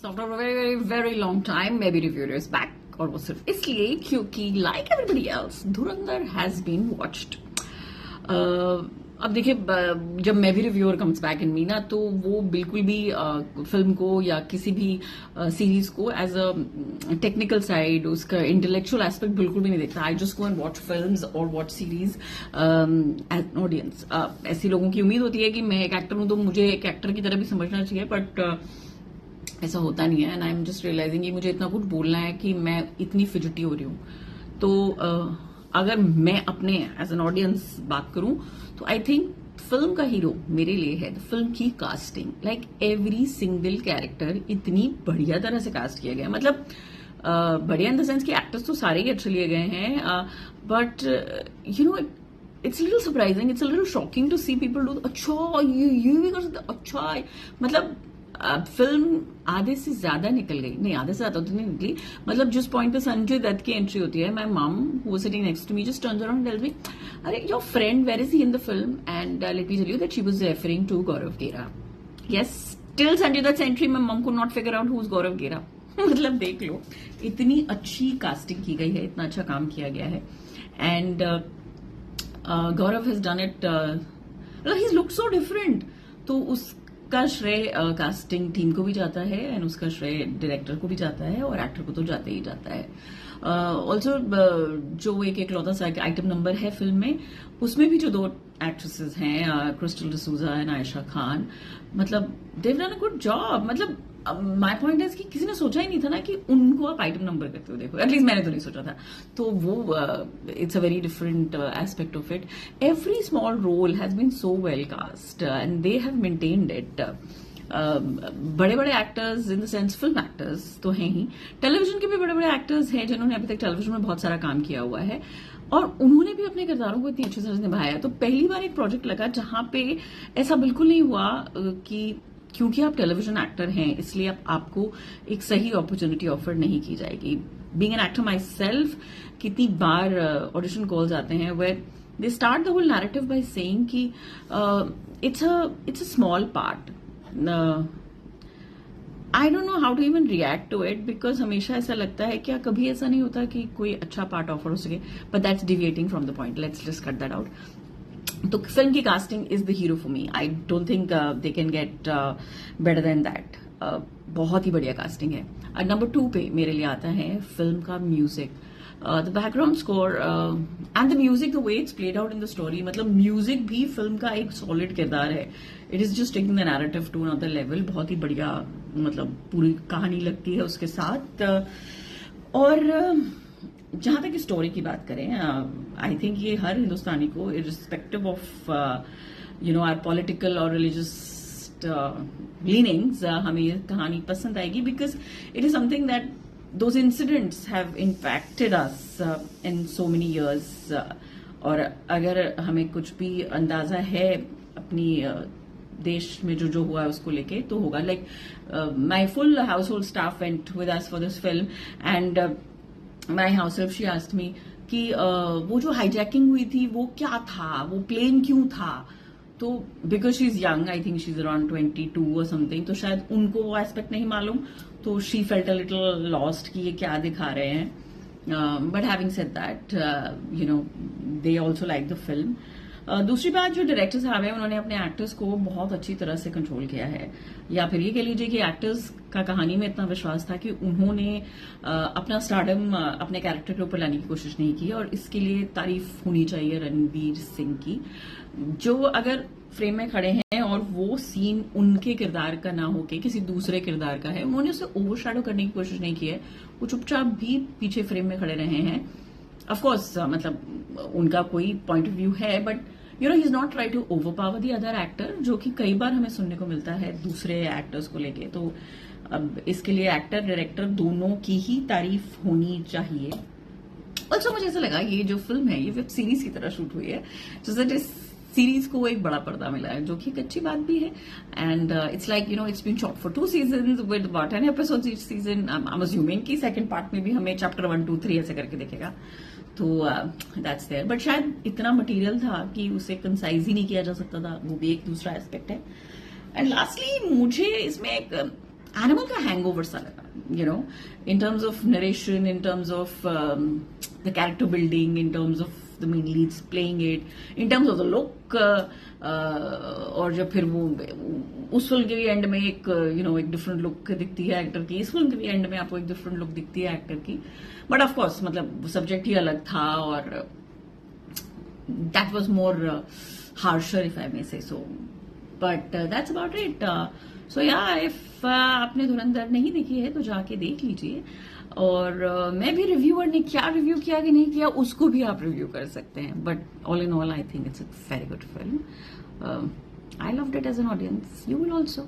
After very very very long time may be reviewer is back, और वो सिर्फ इसलिए क्योंकि like everybody else Dhurandhar has been watched. अब देखिए, जब मैं भी रिव्यूअर कम्स बैक इन मी ना, तो वो बिल्कुल भी फिल्म को या किसी भी सीरीज को एज अ टेक्निकल साइड, उसका इंटेलेक्चुअल एस्पेक्ट बिल्कुल भी नहीं देखता। I just go and watch films और watch series as an audience. ऐसी लोगों की उम्मीद होती है कि मैं एक एक्टर हूं तो मुझे एक एक्टर की तरह भी समझना चाहिए, बट ऐसा होता नहीं है। And I am just realising कि मुझे इतना कुछ बोलना है कि मैं इतनी फिजटी हो रही हूँ। तो अगर मैं अपने एज एन ऑडियंस बात करूं तो आई थिंक फिल्म का हीरो मेरे लिए है फिल्म की casting. Like every single character इतनी बढ़िया तरह से कास्ट किया गया, मतलब बढ़िया इन द सेंस कि एक्टर्स तो सारे ही अच्छे लिए गए हैं, but you know it's little surprising, it's little shocking to see people do अच्छा ये भी कर सकते, अच्छा मतलब फिल्म आधे से ज्यादा निकल गई, नहीं आधे से ज्यादा तो नहीं निकली, मतलब जिस पॉइंट पे संजय दत्त की एंट्री होती है, my mom who sitting next to me just turns around and tells me, अरे your friend where is he in the film, and let me tell you that she was referring to Gaurav Gera. Yes, till Sanjay Dutt entry my mom could not figure out who is Gaurav Gera. मतलब देख लो, इतनी अच्छी casting की गई है, इतना अच्छा काम किया गया है, and Gaurav has done it, मतलब ही लुक सो डिफरेंट। तो उसका श्रेय कास्टिंग टीम को भी जाता है, एंड उसका श्रेय डायरेक्टर को भी जाता है, और एक्टर को तो जाता ही जाता है। ऑल्सो जो एक इकलौता सा आइटम नंबर है फिल्म में, उसमें भी जो दो एक्ट्रेसेस हैं, क्रिस्टल डिसूजा एंड आयशा खान, मतलब they've done a good job. मतलब माय पॉइंट इज कि किसी ने सोचा ही नहीं था ना कि उनको आप आइटम नंबर करते हो देखो, एटलीस्ट मैंने तो नहीं सोचा था। तो वो it's a very different aspect of it. Every small role has been so well cast and they have maintained it. बड़े बड़े actors in the sense film actors तो हैं ही, टेलीविजन के भी बड़े बड़े एक्टर्स हैं जिन्होंने अभी तक टेलीविजन में बहुत सारा काम किया हुआ है, और उन्होंने भी अपने किरदारों को इतनी अच्छी तरह से निभाया। तो पहली बार एक प्रोजेक्ट लगा जहां पे ऐसा बिल्कुल नहीं हुआ कि क्योंकि आप टेलीविजन एक्टर हैं इसलिए आपको एक सही अपॉर्चुनिटी ऑफर नहीं की जाएगी। Being an actor myself, कितनी बार ऑडिशन कॉल्स आते हैं where they start the whole narrative by saying कि it's a small part. I don't know how to even react to it, because हमेशा ऐसा लगता है क्या कभी ऐसा नहीं होता कि कोई अच्छा पार्ट ऑफर हो सके, but that's deviating from the point, let's just cut that out. तो फिल्म की casting is the hero for me. I don't think they can get better than that. बहुत ही बढ़िया कास्टिंग है। नंबर 2 पे मेरे लिए आता है फिल्म का music, the background score and the music, the way it's played out in the story. मतलब म्यूजिक भी फिल्म का एक सॉलिड किरदार है। It is just taking the narrative to another level. बहुत ही बढ़िया, मतलब पूरी कहानी लगती है उसके साथ। और जहां तक स्टोरी की बात करें, आई थिंक ये हर हिंदुस्तानी को irrespective of you know our political और रिलीजियस लीनिंग्स, हमें ये कहानी पसंद आएगी, because it is something that those incidents have impacted us in so many years. और अगर हमें कुछ भी अंदाजा है अपनी देश में जो जो हुआ है उसको लेके, तो होगा like my full house hold staff went with us for this film, and my house help she asked me कि वो जो हाईजैकिंग हुई थी वो क्या था, वो प्लेन क्यों था। तो because she is young, I think she is around 22 और समथिंग, तो शायद उनको वो एस्पेक्ट नहीं मालूम, तो she felt a little lost कि ये क्या दिखा रहे हैं। But having said that, you know, they also like the film. दूसरी बात, जो डायरेक्टर साहब हैं उन्होंने अपने एक्टर्स को बहुत अच्छी तरह से कंट्रोल किया है, या फिर ये कह लीजिए कि एक्टर्स का कहानी में इतना विश्वास था कि उन्होंने अपना स्टारडम अपने कैरेक्टर के ऊपर लाने की कोशिश नहीं की, और इसके लिए तारीफ होनी चाहिए रणवीर सिंह की, जो अगर फ्रेम में खड़े हैं और वो सीन उनके किरदार का ना होके किसी दूसरे किरदार का है, उन्होंने उसे ओवरशैडो करने की कोशिश नहीं की है। वो चुपचाप भी पीछे फ्रेम में खड़े रहे हैं। ऑफकोर्स मतलब उनका कोई पॉइंट ऑफ व्यू है, but you know he is not try to overpower the other actor, जो कि कई बार हमें सुनने को मिलता है दूसरे एक्टर्स को लेके। तो अब इसके लिए एक्टर डायरेक्टर दोनों की ही तारीफ होनी चाहिए। ऑल्सो मुझे ऐसा लगा ये जो फिल्म है ये वेब सीरीज की तरह शूट हुई है, जैसे इस सीरीज को एक बड़ा पर्दा मिला है, जो कि एक अच्छी बात भी है। And it's like you know it's been shot for 2 seasons with about 10 episodes each season. I am assuming कि सेकंड पार्ट में भी हमें चैप्टर 1, 2, 3 ऐसे करके देखेगा, तो दैट्स देयर। बट शायद इतना मटेरियल था कि उसे कंसाइज ही नहीं किया जा सकता था, वो भी एक दूसरा एस्पेक्ट है। एंड लास्टली मुझे इसमें एक एनिमल का हैंगओवर सा लगा, you know, in terms of narration, in terms of the character building, in terms of the main Leeds playing it, in terms of the look, और जब फिर वो उस फिल्म के भी एंड में एक एक डिफरेंट लुक दिखती है एक्टर की, इस फिल्म के भी एंड में आपको एक डिफरेंट लुक दिखती है एक्टर की, बट ऑफ कोर्स मतलब सब्जेक्ट ही अलग था और that was more harsher if I may say so, but that's about it. So yeah, if आपने धुरंधर नहीं देखी है तो जाके देख लीजिए, और मैं भी रिव्यूअर ने क्या रिव्यू किया कि नहीं किया उसको भी आप रिव्यू कर सकते हैं, but all in all I think it's a very good film. I loved it as an audience. You will also.